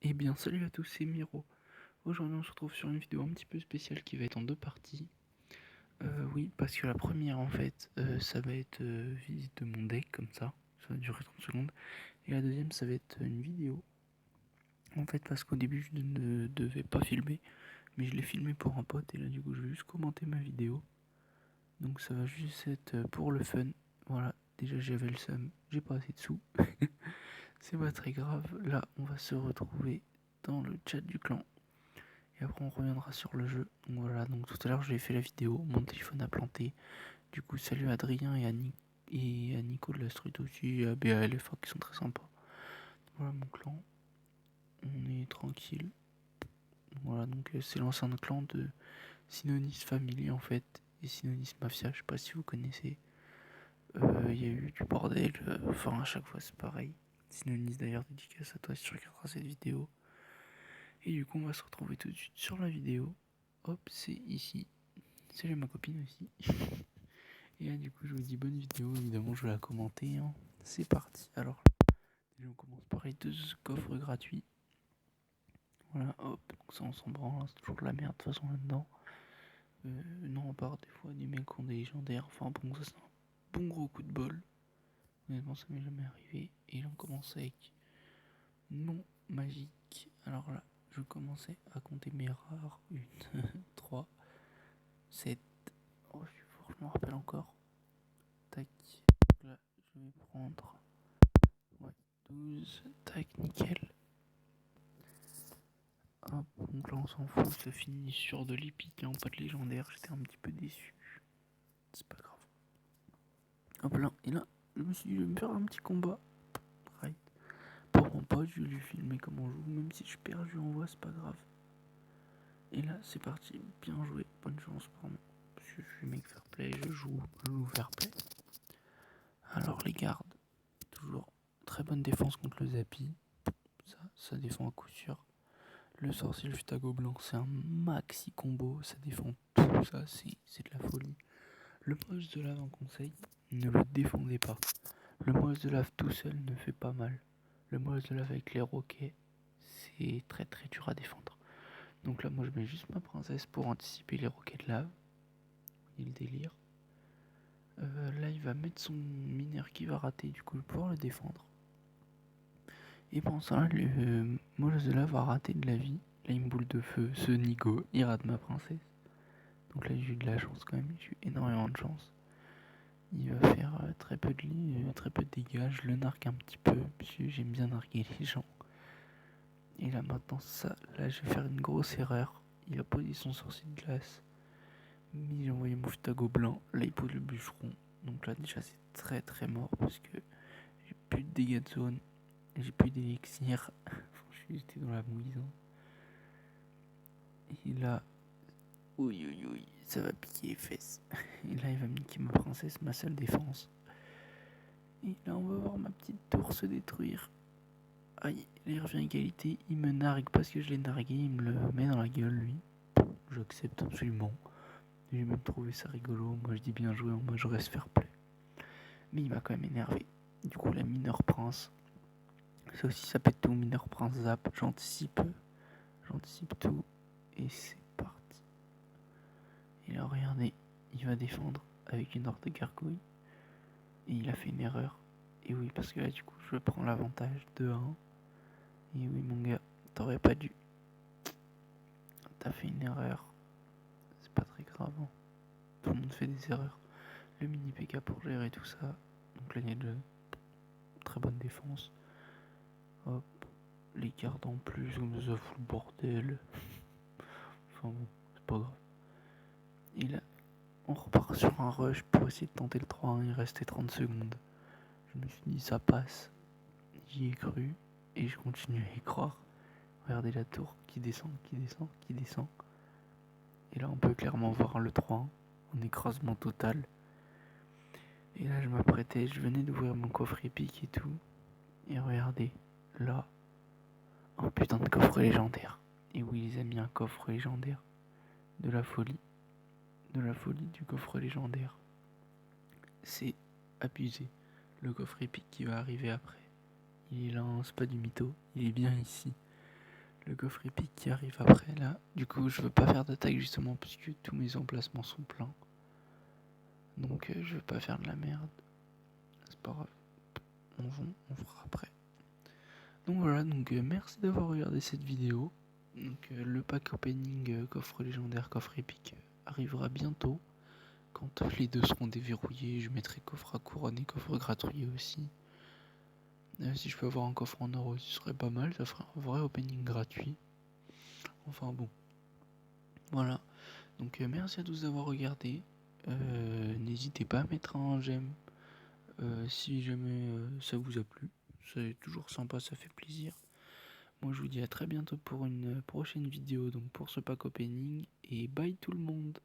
Eh bien salut à tous, c'est Miro. Aujourd'hui on se retrouve sur une vidéo un petit peu spéciale qui va être en deux parties. Oui, parce que la première en fait, ça va être visite de mon deck comme ça va durer 30 secondes. Et la deuxième ça va être une vidéo. En fait parce qu'au début je ne devais pas filmer, mais je l'ai filmé pour un pote et là du coup je vais juste commenter ma vidéo. Donc ça va juste être pour le fun. Voilà, déjà j'avais le seum, j'ai pas assez de sous. C'est pas très grave, là on va se retrouver dans le chat du clan. Et après on reviendra sur le jeu. Donc voilà, donc tout à l'heure j'ai fait la vidéo, mon téléphone a planté. Du coup salut à Adrien et à Nico de la street aussi, et à BALFA qui sont très sympas. Voilà mon clan, on est tranquille. Voilà, donc c'est l'ancien clan de Synonis Family en fait, et Synonis Mafia, je sais pas si vous connaissez. Il y a eu du bordel, enfin à chaque fois c'est pareil. Synonis d'ailleurs, dédicace à toi si tu regarderas cette vidéo. Et du coup on va se retrouver tout de suite sur la vidéo. Hop, c'est ici. Salut ma copine aussi. Et là, du coup, je vous dis bonne vidéo. Évidemment, je vais la commenter, hein. C'est parti. Alors, déjà, on commence par les deux coffres gratuits. Voilà, hop. Donc, ça, on s'en branle. C'est toujours de la merde, de toute façon, là-dedans. Non, à part des fois des mecs qui ont des légendaires. Enfin, bon, ça, c'est un bon gros coup de bol. Honnêtement, ça m'est jamais arrivé. Et là, on commence avec non magique. Alors là, je commençais à compter mes rares. 1, 3, 7. Oh, je suis fort, je m'en rappelle encore. Tac. Là, je vais prendre. Ouais, 12, tac, nickel. Hop, donc là on s'en fout, ça finit sur de l'épique, hein, pas de légendaire, j'étais un petit peu déçu. C'est pas grave. Hop là, et là, je me suis dit, je vais me faire un petit combat. Right. Pour mon pote, je vais lui filmer comment on joue, même si je perds, je lui envoie, c'est pas grave. Et là, c'est parti, bien joué, bonne chance pour moi. Parce que je suis mec fair play, je joue fair play. Alors les gardes, toujours très bonne défense contre le Zappy. Ça défend à coup sûr. Le sorcier, le futago blanc, c'est un maxi combo, ça défend tout, ça, c'est de la folie. Le mouse de lave en conseil, ne le défendez pas. Le mouse de lave tout seul ne fait pas mal. Le mouse de lave avec les roquets, c'est très très dur à défendre. Donc là, moi je mets juste ma princesse pour anticiper les roquets de lave. Il le délire. Là, il va mettre son mineur qui va rater, du coup, je vais pouvoir le défendre. Et pendant ça, le mouse de lave va rater de la vie. Là, une boule de feu, ce Nigo, il rate ma princesse. Donc là, j'ai eu de la chance quand même, j'ai eu énormément de chance. Il va faire très peu de dégâts, je le nargue un petit peu, parce que j'aime bien narguer les gens. Et là maintenant, ça, là je vais faire une grosse erreur. Il a posé son sorcier de glace, mais j'ai envoyé mon futago blanc, là il pose le bûcheron. Donc là déjà c'est très très mort, parce que j'ai plus de dégâts de zone, j'ai plus d'élixir. J'étais dans la mouise. Hein. Et là, oui, ça va piquer les fesses. Et là il va me niquer ma princesse, ma seule défense. Et là on va voir ma petite tour se détruire. Aïe, il revient à égalité, il me nargue parce que je l'ai nargué, il me le met dans la gueule lui. J'accepte absolument. J'ai même trouvé ça rigolo, moi je dis bien joué, moi je reste fair play. Mais il m'a quand même énervé. Du coup la mineur prince, ça aussi ça pète tout, mineur prince zap, j'anticipe tout et c'est parti. Et là regardez, il va défendre avec une horde de gargouilles. Et il a fait une erreur. Et oui, parce que là du coup je prends l'avantage de 1. Et oui mon gars, t'aurais pas dû. T'as fait une erreur. C'est pas très grave. Hein. Tout le monde fait des erreurs. Le mini PK pour gérer tout ça. Donc là il y a de très bonne défense. Hop. Les gardes en plus, comme ça fout le bordel. Enfin bon, c'est pas grave. Et là, on repart sur un rush pour essayer de tenter le 3-1. Il restait 30 secondes. Je me suis dit ça passe. J'y ai cru. Et je continue à y croire. Regardez la tour qui descend. Et là on peut clairement voir le 3-1 en écrasement total. Et là je m'apprêtais, je venais d'ouvrir mon coffre épique et tout. Et regardez, là, un putain de coffre légendaire. Et oui les amis, un coffre légendaire. De la folie du coffre légendaire. C'est abusé. Le coffre épique qui va arriver après. Il est là, hein, c'est pas du mytho, il est bien ici. le coffre épique qui arrive après là. Du coup, je veux pas faire d'attaque justement parce que tous mes emplacements sont pleins. Donc, je veux pas faire de la merde. C'est pas grave. On fera après. Donc voilà, donc merci d'avoir regardé cette vidéo. Donc le pack opening coffre légendaire, coffre épique arrivera bientôt. Quand les deux seront déverrouillés, je mettrai coffre à couronne et coffre gratuit aussi. Si je peux avoir un coffre en or, ce serait pas mal, ça ferait un vrai opening gratuit. Enfin bon. Voilà. Donc merci à tous d'avoir regardé. N'hésitez pas à mettre un j'aime si jamais ça vous a plu. C'est toujours sympa, ça fait plaisir. Moi je vous dis à très bientôt pour une prochaine vidéo, donc pour ce pack opening, et bye tout le monde.